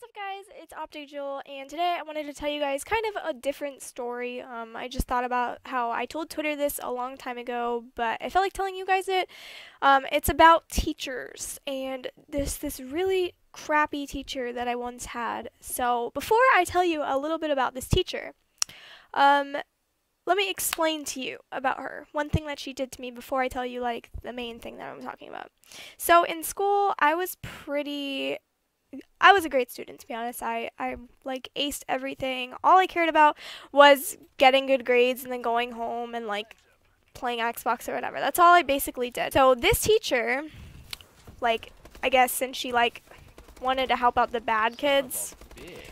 What's up, guys? It's Optic Jewel, and today I wanted to tell you guys kind of a different story. I just thought about how I told Twitter this a long time ago, but I felt like telling you guys it. It's about teachers and this really crappy teacher that I once had. So before I tell you a little bit about this teacher, um, let me explain to you about her. One thing that she did to me before I tell you like the main thing that I'm talking about. So in school, I was a great student, to be honest. I like aced everything. All I cared about was getting good grades and then going home and like playing Xbox or whatever. That's all I basically did. So this teacher, like, I guess since she like wanted to help out the bad kids,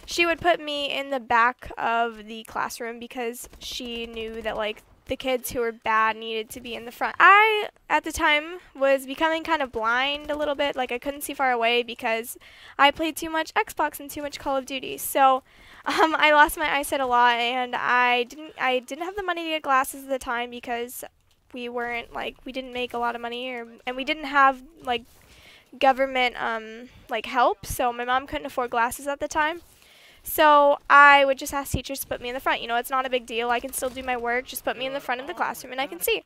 she would put me in the back of the classroom because she knew that like the kids who were bad needed to be in the front. I, at the time, was becoming kind of blind a little bit. Like, I couldn't see far away because I played too much Xbox and too much Call of Duty. So, I lost my eyesight a lot, and I didn't have the money to get glasses at the time because we didn't make a lot of money, and we didn't have, like, government, like, help. So, my mom couldn't afford glasses at the time. So I would just ask teachers to put me in the front. You know, it's not a big deal. I can still do my work. Just put me in the front of the classroom and I can see.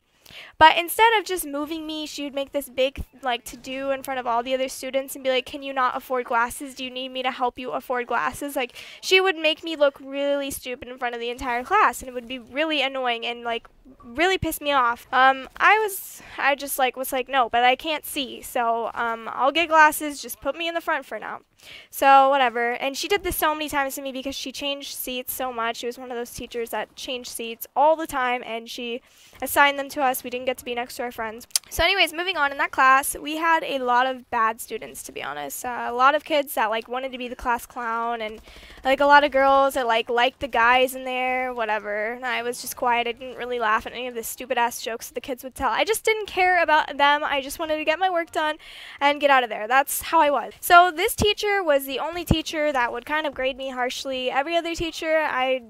But instead of just moving me, she would make this big, like, to-do in front of all the other students and be like, can you not afford glasses? Do you need me to help you afford glasses? Like, she would make me look really stupid in front of the entire class, and it would be really annoying and, like, really piss me off. I just, like, was like, no, but I can't see, so, I'll get glasses. Just put me in the front for now. So, whatever. And she did this so many times to me because she changed seats so much. She was one of those teachers that changed seats all the time, and she assigned them to us. We didn't get to be next to our friends. So anyways, moving on, in that class, we had a lot of bad students, to be honest. A lot of kids that, like, wanted to be the class clown, and, like, a lot of girls that, like, liked the guys in there, whatever. And I was just quiet. I didn't really laugh at any of the stupid-ass jokes that the kids would tell. I just didn't care about them. I just wanted to get my work done and get out of there. That's how I was. So this teacher was the only teacher that would kind of grade me harshly. Every other teacher I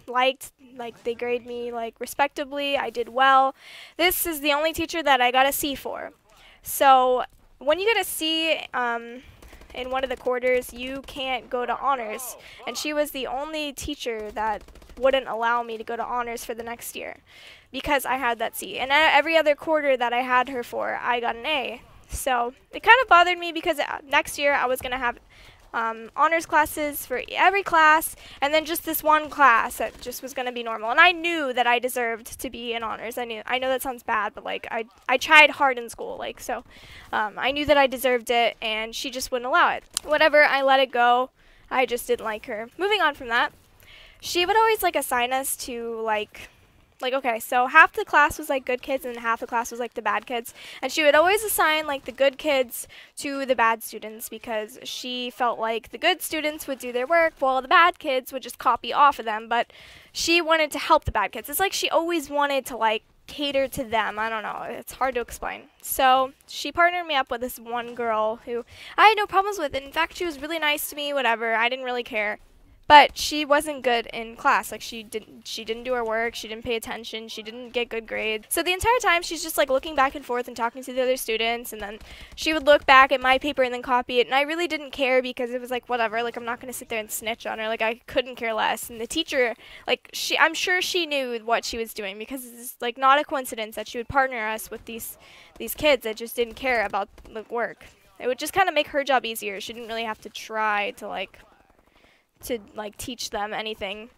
liked, like, they grade me like respectably. I did well. This is the only teacher that I got a C for. So when you get a C in one of the quarters, you can't go to honors, and she was the only teacher that wouldn't allow me to go to honors for the next year because I had that C. And every other quarter that I had her for, I got an A. So it kind of bothered me because next year I was going to have honors classes for every class, and then just this one class that just was going to be normal. And I knew that I deserved to be in honors. I know that sounds bad, but like I tried hard in school, like, so I knew that I deserved it, and she just wouldn't allow it. Whatever, I let it go. I just didn't like her. Moving on from that, she would always like assign us to like, okay, so half the class was like good kids and half the class was like the bad kids, and she would always assign like the good kids to the bad students because she felt like the good students would do their work while the bad kids would just copy off of them. But she wanted to help the bad kids. It's like she always wanted to like cater to them. I don't know, it's hard to explain. So she partnered me up with this one girl who I had no problems with. In fact, she was really nice to me, whatever. I didn't really care. But she wasn't good in class. Like, she didn't do her work, she didn't pay attention, she didn't get good grades. So the entire time she's just like looking back and forth and talking to the other students, and then she would look back at my paper and then copy it. And I really didn't care because it was like, whatever, like, I'm not going to sit there and snitch on her. Like, I couldn't care less. And the teacher, like, I'm sure she knew what she was doing because it's like not a coincidence that she would partner us with these kids that just didn't care about the work. It would just kind of make her job easier. She didn't really have to try to teach them anything.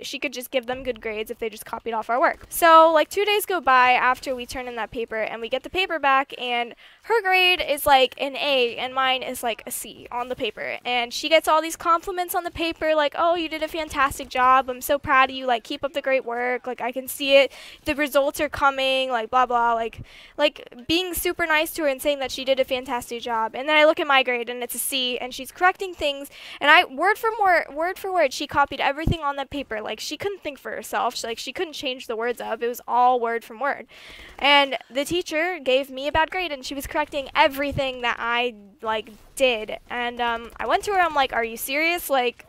She could just give them good grades if they just copied off our work. So like 2 days go by after we turn in that paper, and we get the paper back, and her grade is like an A and mine is like a C on the paper. And she gets all these compliments on the paper, like, oh, you did a fantastic job, I'm so proud of you, like, keep up the great work, like, I can see it, the results are coming, like, blah blah, like being super nice to her and saying that she did a fantastic job. And then I look at my grade and it's a C, and she's correcting things, and word for word she copied everything on that paper. Like, she couldn't think for herself. She couldn't change the words up. It was all word from word. And the teacher gave me a bad grade, and she was correcting everything that I like did. And I went to her. I'm like, are you serious? Like,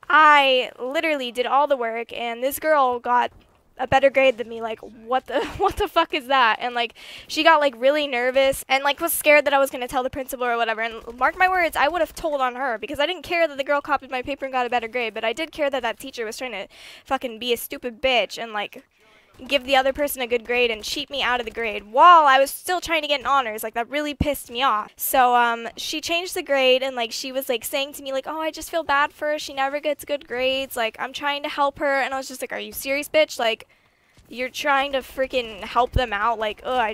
I literally did all the work, and this girl got a better grade than me. Like, what the what the fuck is that? And like, she got like really nervous and like was scared that I was gonna tell the principal or whatever. And mark my words, I would have told on her because I didn't care that the girl copied my paper and got a better grade, but I did care that that teacher was trying to fucking be a stupid bitch and like give the other person a good grade and cheat me out of the grade while I was still trying to get an honors. Like, that really pissed me off. So she changed the grade and like she was like saying to me like, oh, I just feel bad for her, she never gets good grades, like I'm trying to help her. And I was just like, are you serious, bitch? Like, you're trying to freaking help them out. Like, I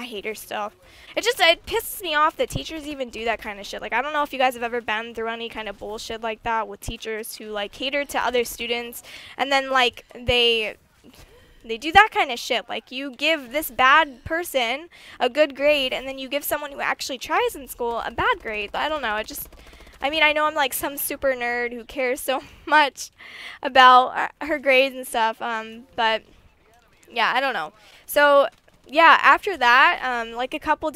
hate her still. It pisses me off that teachers even do that kind of shit. Like, I don't know if you guys have ever been through any kind of bullshit like that with teachers who like cater to other students and then like they do that kind of shit. Like, you give this bad person a good grade, and then you give someone who actually tries in school a bad grade. I don't know. I mean, I know I'm like some super nerd who cares so much about her grades and stuff. But yeah, I don't know. So yeah, after that, like a couple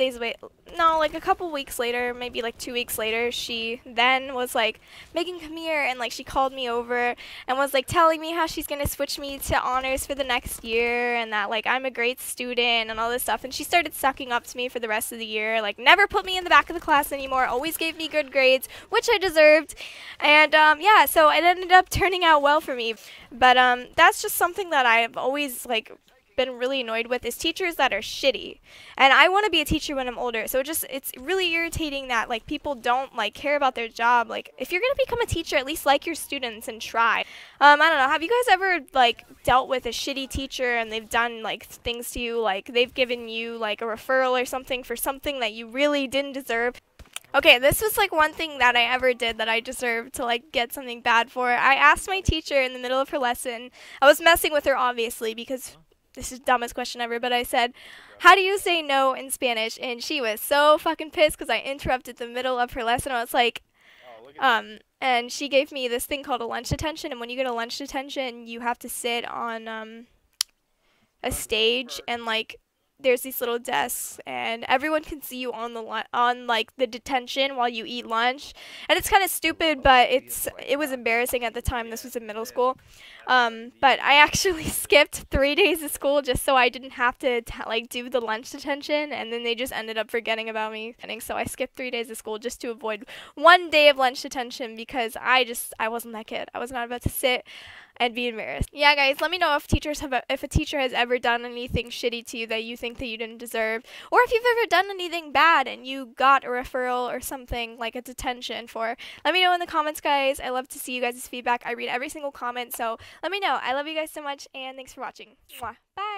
weeks later, maybe like 2 weeks later, she then was like, Megan, come here, and like she called me over and was like telling me how she's gonna switch me to honors for the next year and that like I'm a great student and all this stuff. And she started sucking up to me for the rest of the year, like never put me in the back of the class anymore, always gave me good grades, which I deserved. And yeah, so it ended up turning out well for me. But that's just something that I've always like been really annoyed with, is teachers that are shitty. And I want to be a teacher when I'm older, so it's really irritating that like people don't like care about their job. Like, if you're gonna become a teacher, at least like your students and try. I don't know, have you guys ever like dealt with a shitty teacher and they've done like things to you, like they've given you like a referral or something for something that you really didn't deserve? Okay, this was like one thing that I ever did that I deserved to like get something bad for. I asked my teacher in the middle of her lesson, I was messing with her obviously because this is the dumbest question ever, but I said, how do you say no in Spanish? And she was so fucking pissed because I interrupted the middle of her lesson. I was like, and she gave me this thing called a lunch detention. And when you get a lunch detention, you have to sit on a stage, and like there's these little desks, and everyone can see you on like the detention while you eat lunch. And it's kind of stupid, but it was embarrassing at the time. This was in middle school. But I actually skipped 3 days of school just so I didn't have to like do the lunch detention, and then they just ended up forgetting about me. And so I skipped 3 days of school just to avoid 1 day of lunch detention because I wasn't that kid. I was not about to sit and be embarrassed. Yeah, guys, let me know if if a teacher has ever done anything shitty to you that you think that you didn't deserve, or if you've ever done anything bad and you got a referral or something like a detention for. Let me know in the comments, guys. I love to see you guys' feedback. I read every single comment, so let me know. I love you guys so much, and thanks for watching. Mwah. Bye.